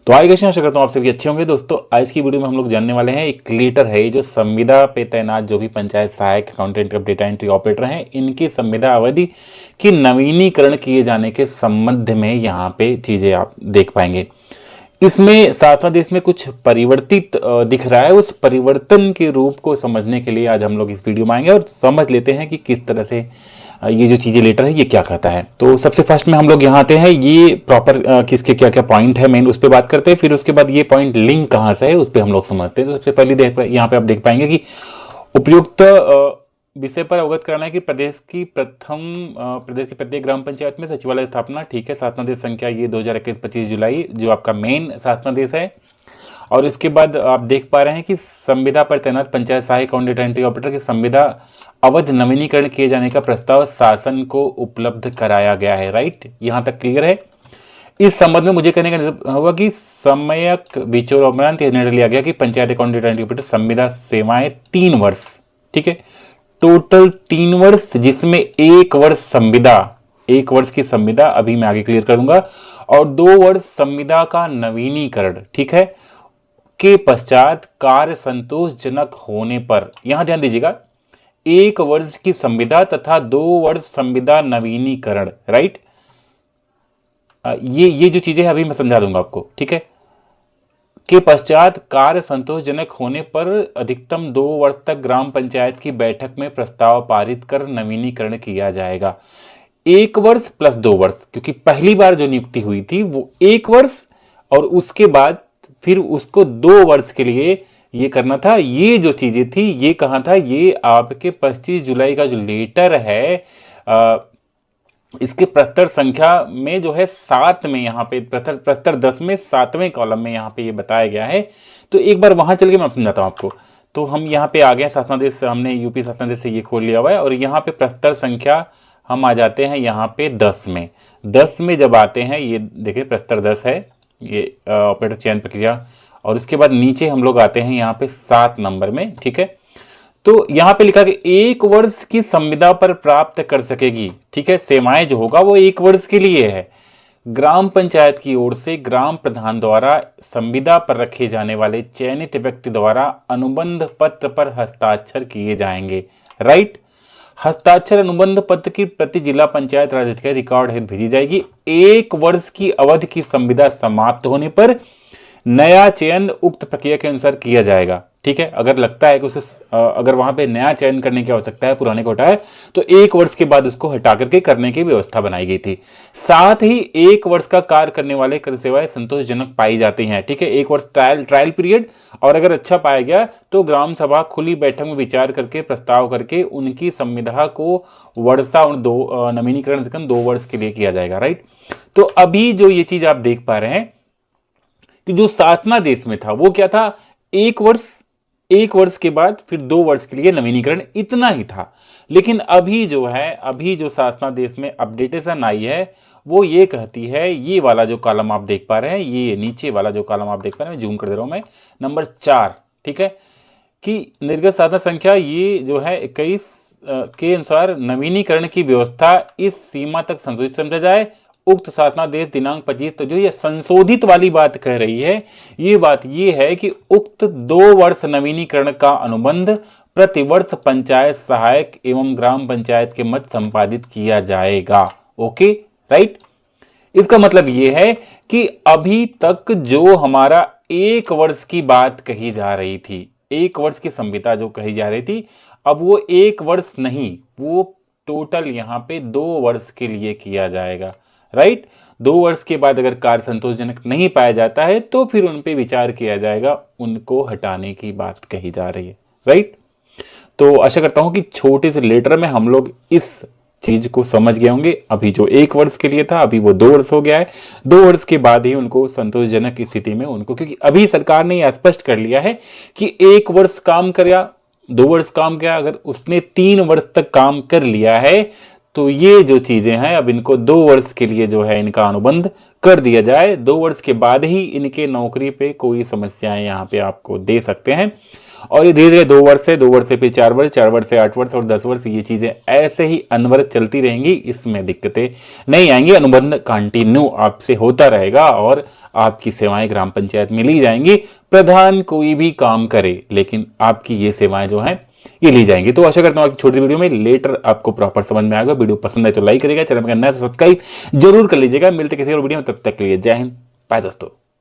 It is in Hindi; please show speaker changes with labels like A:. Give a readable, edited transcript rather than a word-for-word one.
A: तो आइए क्वेश्चन आशा करता हूँ आप सभी अच्छे होंगे। दोस्तों आज की वीडियो में हम लोग जानने वाले हैं एक लेटर है जो संविदा पे तैनात जो भी पंचायत सहायक अकाउंटेंट अब डेटा एंट्री ऑपरेटर हैं इनकी संविदा अवधि की नवीनीकरण किए जाने के संबंध में यहाँ पे चीजें आप देख पाएंगे। इसमें साथ देश में कुछ परिवर्तित दिख रहा है, उस परिवर्तन के रूप को समझने के लिए आज हम लोग इस वीडियो में आएंगे और समझ लेते हैं कि किस तरह से ये जो चीजें लेटर है ये क्या कहता है। तो सबसे फर्स्ट में हम लोग यहाँ आते हैं, ये प्रॉपर किसके क्या क्या पॉइंट है मेन उस पर बात करते हैं, फिर उसके बाद ये पॉइंट लिंक कहाँ से है उस पर हम लोग समझते हैं। तो सबसे पहले यहाँ पे आप देख पाएंगे कि उपयुक्त विषय पर अवगत कराना है कि प्रदेश की प्रत्येक ग्राम पंचायत में सचिवालय स्थापना, ठीक है। शासनादेश संख्या ये 2021 25 जुलाई जो आपका मेन शासनादेश है। और इसके बाद आप देख पा रहे हैं कि संविदा पर तैनात पंचायत सहायक अकाउंटेंट एंट्री ऑपरेटर की संविदा अवधि नवीनीकरण किए जाने का प्रस्ताव शासन को उपलब्ध कराया गया है। राइट, यहां तक क्लियर है। इस संबंध में मुझे कहने का हुआ कि सम्यक विचार उपरांत यह निर्णय लिया गया कि पंचायत अकाउंटेंट एंट्री ऑपरेटर संविदा सेवाएं 3 वर्ष, ठीक है, टोटल 3 वर्ष, जिसमें 1 वर्ष संविदा, 1 वर्ष की संविदा अभी मैं आगे क्लियर करूंगा, और 2 वर्ष संविदा का नवीनीकरण, ठीक है, के पश्चात कार्य संतोषजनक होने पर, यहां ध्यान दीजिएगा, 1 वर्ष की संविदा तथा 2 वर्ष संविदा नवीनीकरण। राइट, ये जो चीजें हैं अभी मैं समझा दूंगा आपको, ठीक है। के पश्चात कार्य संतोषजनक होने पर अधिकतम 2 वर्ष तक ग्राम पंचायत की बैठक में प्रस्ताव पारित कर नवीनीकरण किया जाएगा। 1 वर्ष प्लस 2 वर्ष, क्योंकि पहली बार जो नियुक्ति हुई थी वो 1 वर्ष और उसके बाद फिर उसको 2 वर्ष के लिए ये करना था। ये जो चीजें थी ये कहाँ था, ये आपके 25 जुलाई का जो लेटर है इसके प्रस्तर संख्या में जो है 7 में, यहाँ पे प्रस्तर 10 में 7वें कॉलम में यहाँ पे ये बताया गया है। तो एक बार वहां चल के मैं समझाता हूँ आपको। तो हम यहाँ पे आ गए शासनादेश, हमने यूपी शासनादेश से ये खोल लिया हुआ है और यहाँ पे प्रस्तर संख्या हम आ जाते हैं यहाँ पे 10 में। 10 में जब आते हैं, ये देखिए प्रस्तर 10 है, ये ऑपरेटर चयन प्रक्रिया, और उसके बाद नीचे हम लोग आते हैं यहाँ पे 7 नंबर में, ठीक है। तो यहाँ पे लिखा कि 1 वर्ष की संविदा पर प्राप्त कर सकेगी, ठीक है। सेवाएं जो होगा वो 1 वर्ष के लिए है। ग्राम पंचायत की ओर से ग्राम प्रधान द्वारा संविदा पर रखे जाने वाले चयनित व्यक्ति द्वारा अनुबंध पत्र पर हस्ताक्षर किए जाएंगे। राइट, हस्ताक्षर अनुबंध पत्र की प्रति जिला पंचायत राज अधिकारी रिकॉर्ड हेतु भेजी जाएगी। 1 वर्ष की अवधि की संविदा समाप्त होने पर नया चयन उक्त प्रक्रिया के अनुसार किया जाएगा, ठीक है। अगर लगता है कि उसे अगर वहां पे नया चयन करने की आवश्यकता है, पुराने को हटाए, तो 1 वर्ष के बाद उसको हटा करके करने की व्यवस्था बनाई गई थी। साथ ही 1 वर्ष का कार्य करने वाले कर सेवाएं संतोषजनक पाई जाती हैं, ठीक है। 1 वर्ष ट्रायल पीरियड, और अगर अच्छा पाया गया तो ग्राम सभा खुली बैठक में विचार करके प्रस्ताव करके उनकी संविदा को वर्षा नवीनीकरण 2 वर्ष के लिए किया जाएगा। राइट, तो अभी जो ये चीज आप देख पा रहे हैं कि जो शासनादेश में था वो क्या था, 1 वर्ष के बाद फिर 2 वर्ष के लिए नवीनीकरण, इतना ही था। लेकिन अभी जो है, अभी जो शासनादेश में अपडेटेशन आई है वो ये कहती है, ये वाला जो कॉलम आप देख पा रहे हैं, ये नीचे वाला जो कॉलम आप देख पा रहे हैं, जूम कर दे रहा हूं मैं, नंबर 4, ठीक है, कि निर्गत साधन संख्या ये जो है 21 के अनुसार नवीनीकरण की व्यवस्था इस सीमा तक संशोधित समझा जाए। उक्त शासनादेश दिनांक 25, तो जो ये संशोधित वाली बात कह रही है, ये बात ये है कि उक्त 2 वर्ष नवीनीकरण का अनुबंध प्रतिवर्ष पंचायत सहायक एवं ग्राम पंचायत के मध्य संपादित किया जाएगा। Okay, right. इसका मतलब ये है कि अभी तक जो हमारा 1 वर्ष की बात कही जा रही थी, 1 वर्ष की संविदा जो कही जा रही थी, अब वो 1 वर्ष नहीं, वो टोटल यहाँ पे 2 वर्ष के लिए किया जाएगा। राइट, 2 वर्ष के बाद अगर कार्य संतोषजनक नहीं पाया जाता है तो फिर उन पे विचार किया जाएगा, उनको हटाने की बात कही जा रही है। राइट, तो आशा करता हूं कि छोटे से लेटर में हम लोग इस चीज को समझ गए होंगे। अभी जो 1 वर्ष के लिए था अभी वो 2 वर्ष हो गया है। 2 वर्ष के बाद ही उनको संतोषजनक स्थिति में उनको, क्योंकि अभी सरकार ने यह स्पष्ट कर लिया है कि 1 वर्ष काम किया, 2 वर्ष काम किया, अगर उसने 3 वर्ष तक काम कर लिया है तो ये जो चीजें हैं अब इनको 2 वर्ष के लिए जो है इनका अनुबंध कर दिया जाए। 2 वर्ष के बाद ही इनके नौकरी पे कोई समस्याएं यहाँ पे आपको दे सकते हैं। और ये धीरे धीरे 2 वर्ष से 2 वर्ष से फिर 4 वर्ष, 4 वर्ष से 8 वर्ष और 10 वर्ष, ये चीजें ऐसे ही अनवरत चलती रहेंगी। इसमें दिक्कतें नहीं आएंगी, अनुबंध कंटिन्यू आपसे होता रहेगा और आपकी सेवाएं ग्राम पंचायत में ली जाएंगी। प्रधान कोई भी काम करे लेकिन आपकी ये सेवाएं जो हैं ये ली जाएंगी। तो आशा करता हूं कि छोटी वीडियो में लेटर आपको प्रॉपर समझ में आएगा। वीडियो पसंद है तो लाइक करिएगा, चैनल में नया सब्सक्राइब जरूर कर लीजिएगा। मिलते किसी और वीडियो में, तब तक के लिए जय हिंद, बाय दोस्तों।